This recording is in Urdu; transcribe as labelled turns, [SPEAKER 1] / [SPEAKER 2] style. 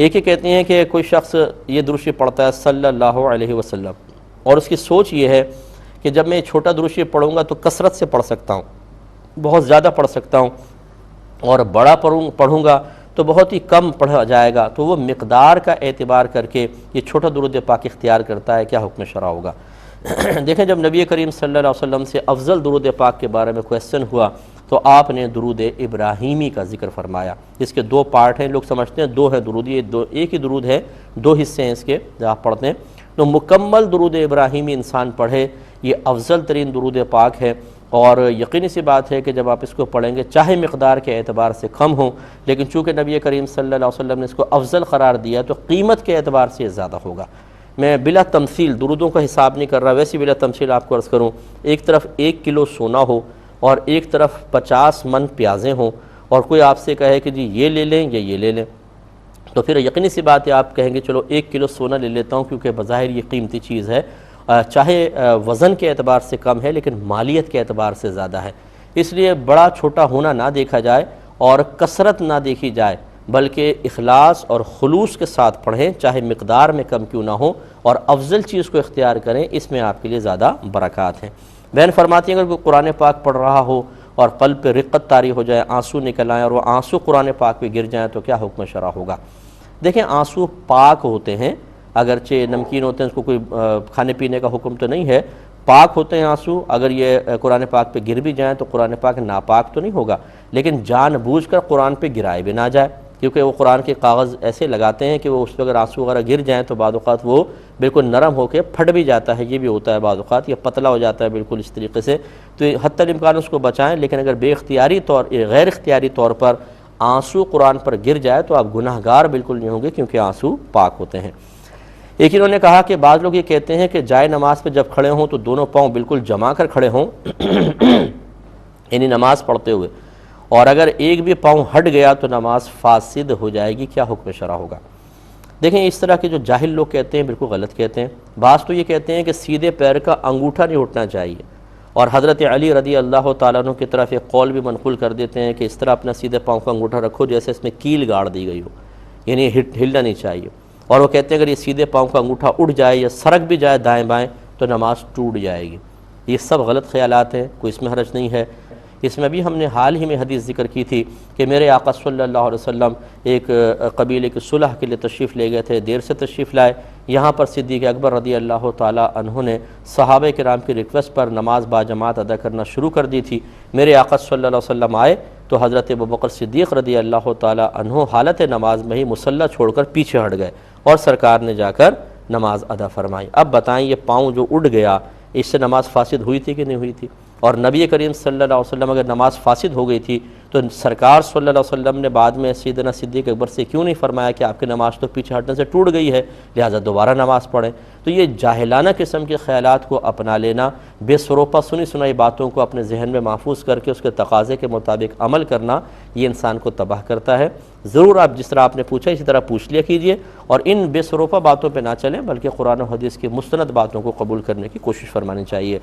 [SPEAKER 1] ایک ہی کہتے ہیں کہ کوئی شخص یہ درود شریف پڑھتا ہے صلی اللہ علیہ وسلم، اور اس کی سوچ یہ ہے کہ جب میں چھوٹا درود شریف پڑھوں گا تو کثرت سے پڑھ سکتا ہوں، بہت زیادہ پڑھ سکتا ہوں، اور بڑا پڑھوں گا تو بہت ہی کم پڑھا جائے گا، تو وہ مقدار کا اعتبار کر کے یہ چھوٹا درود پاک اختیار کرتا ہے، کیا حکم شرع ہوگا؟ دیکھیں، جب نبی کریم صلی اللہ علیہ وسلم سے افضل درود پاک کے بارے میں کویسچن ہوا تو آپ نے درود ابراہیمی کا ذکر فرمایا، اس کے دو پارٹ ہیں، لوگ سمجھتے ہیں دو ہے درود، یہ ایک ہی درود ہے، دو حصے ہیں اس کے جو آپ پڑھتے ہیں، تو مکمل درود ابراہیمی انسان پڑھے، یہ افضل ترین درود پاک ہے، اور یقینی سی بات ہے کہ جب آپ اس کو پڑھیں گے چاہے مقدار کے اعتبار سے کم ہوں، لیکن چونکہ نبی کریم صلی اللہ علیہ وسلم نے اس کو افضل قرار دیا تو قیمت کے اعتبار سے یہ زیادہ ہوگا۔ میں بلا تمثیل درودوں کا حساب نہیں کر رہا، ویسے بلا تمثیل آپ کو عرض کروں، ایک طرف 1 کلو سونا ہو اور ایک طرف 50 من پیازیں ہوں، اور کوئی آپ سے کہے کہ جی یہ لے لیں یا یہ لے لیں، تو پھر یقینی سی بات ہے آپ کہیں گے چلو 1 کلو سونا لے لیتا ہوں، کیونکہ بظاہر یہ قیمتی چیز ہے، چاہے وزن کے اعتبار سے کم ہے لیکن مالیت کے اعتبار سے زیادہ ہے، اس لیے بڑا چھوٹا ہونا نہ دیکھا جائے اور کثرت نہ دیکھی جائے، بلکہ اخلاص اور خلوص کے ساتھ پڑھیں، چاہے مقدار میں کم کیوں نہ ہو، اور افضل چیز کو اختیار کریں، اس میں آپ کے لیے زیادہ برکات ہیں۔ بہن فرماتی ہیں اگر کوئی قرآن پاک پڑھ رہا ہو اور قلب پہ رقت طاری ہو جائے، آنسو نکل آئیں اور وہ آنسو قرآن پاک پہ گر جائیں تو کیا حکم شرع ہوگا؟ دیکھیں، آنسو پاک ہوتے ہیں، اگرچہ نمکین ہوتے ہیں، اس کو کوئی کھانے پینے کا حکم تو نہیں ہے، پاک ہوتے ہیں آنسو، اگر یہ قرآن پاک پہ گر بھی جائیں تو قرآن پاک ناپاک تو نہیں ہوگا، لیکن جان بوجھ کر قرآن پہ گرائے بھی نہ جائے، کیونکہ وہ قرآن کے کاغذ ایسے لگاتے ہیں کہ وہ اس پہ اگر آنسو وغیرہ گر جائیں تو بعض اوقات وہ بالکل نرم ہو کے پھٹ بھی جاتا ہے، یہ بھی ہوتا ہے بعض اوقات، یہ پتلا ہو جاتا ہے بالکل اس طریقے سے، تو حتی الامکان اس کو بچائیں، لیکن اگر بے اختیاری غیر اختیاری طور پر آنسو قرآن پر گر جائے تو آپ گناہ گار بالکل نہیں ہوں گے، کیونکہ آنسو پاک ہوتے ہیں۔ ایک انہوں نے کہا کہ بعض لوگ یہ کہتے ہیں کہ جائے نماز پہ جب کھڑے ہوں تو دونوں پاؤں بالکل جما کر کھڑے ہوں یعنی نماز پڑھتے ہوئے، اور اگر ایک بھی پاؤں ہٹ گیا تو نماز فاسد ہو جائے گی، کیا حکم شرع ہوگا؟ دیکھیں، اس طرح کے جو جاہل لوگ کہتے ہیں بالکل غلط کہتے ہیں۔ بعض تو یہ کہتے ہیں کہ سیدھے پیر کا انگوٹھا نہیں اٹھنا چاہیے، اور حضرت علی رضی اللہ تعالیٰ عنہ کی طرف ایک قول بھی منقول کر دیتے ہیں کہ اس طرح اپنا سیدھے پاؤں کا انگوٹھا رکھو جیسے اس میں کیل گاڑ دی گئی ہو، یعنی ہلنا نہیں چاہیے، اور وہ کہتے ہیں اگر یہ سیدھے پاؤں کا انگوٹھا اٹھ جائے یا سرک بھی جائے دائیں بائیں تو نماز ٹوٹ جائے گی۔ یہ سب غلط خیالات ہیں، کوئی اس میں حرج نہیں ہے۔ اس میں بھی ہم نے حال ہی میں حدیث ذکر کی تھی کہ میرے آقا صلی اللہ علیہ وسلم ایک قبیلے کی صلح کے لیے تشریف لے گئے تھے، دیر سے تشریف لائے، یہاں پر صدیق اکبر رضی اللہ تعالیٰ عنہ نے صحابہ کرام کی ریکویسٹ پر نماز با جماعت ادا کرنا شروع کر دی تھی۔ میرے آقا صلی اللہ علیہ وسلم آئے تو حضرت ابوبکر صدیق رضی اللہ تعالیٰ عنہ حالت نماز میں ہی مصلی چھوڑ کر پیچھے ہٹ گئے، اور سرکار نے جا کر نماز ادا فرمائی۔ اب بتائیں، یہ پاؤں جو اٹھ گیا اس سے نماز فاسد ہوئی تھی کہ نہیں ہوئی تھی؟ اور نبی کریم صلی اللہ علیہ وسلم اگر نماز فاسد ہو گئی تھی تو سرکار صلی اللہ علیہ وسلم نے بعد میں سیدنا صدیق اکبر سے کیوں نہیں فرمایا کہ آپ کی نماز تو پیچھے ہٹنے سے ٹوٹ گئی ہے، لہٰذا دوبارہ نماز پڑھیں؟ تو یہ جاہلانہ قسم کے خیالات کو اپنا لینا، بے سروپا سنی سنائی باتوں کو اپنے ذہن میں محفوظ کر کے اس کے تقاضے کے مطابق عمل کرنا، یہ انسان کو تباہ کرتا ہے۔ ضرور آپ جس طرح آپ نے پوچھا اسی طرح پوچھ لیا کیجئے، اور ان بے سروپا باتوں پہ نہ چلیں، بلکہ قرآن و حدیث کی مستند باتوں کو قبول کرنے کی کوشش فرمانی چاہیے۔